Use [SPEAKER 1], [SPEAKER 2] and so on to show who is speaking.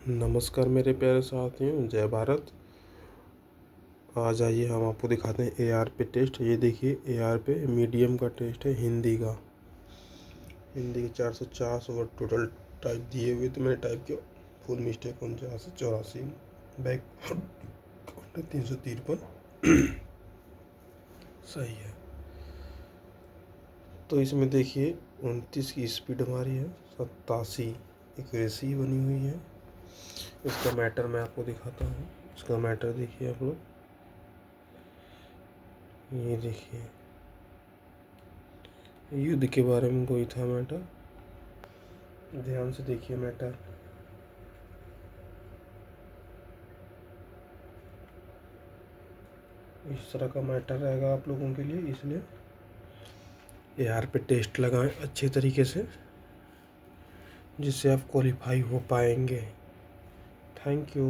[SPEAKER 1] नमस्कार मेरे प्यारे साथियों, जय भारत। आज आइए हम आपको दिखाते हैं एआर पे टेस्ट। ये देखिए एआर पे मीडियम का टेस्ट है, हिंदी का। हिंदी के 450 वर्ड टोटल टाइप दिए हुए, तो मैंने टाइप किया, फुल मिस्टेक 4984 बैक 353 सही है। तो इसमें देखिए 29 की स्पीड हमारी है, 87 एक्यूरेसी बनी हुई है। इसका मैटर मैं आपको दिखाता हूँ। इसका मैटर देखिए आप लोग, ये देखिए युद्ध के बारे में कोई था मैटर, ध्यान से देखिए मैटर। इस तरह का मैटर रहेगा आप लोगों के लिए, इसलिए एआर पे टेस्ट लगाएं अच्छे तरीके से, जिससे आप क्वालिफाई हो पाएंगे। Thank you.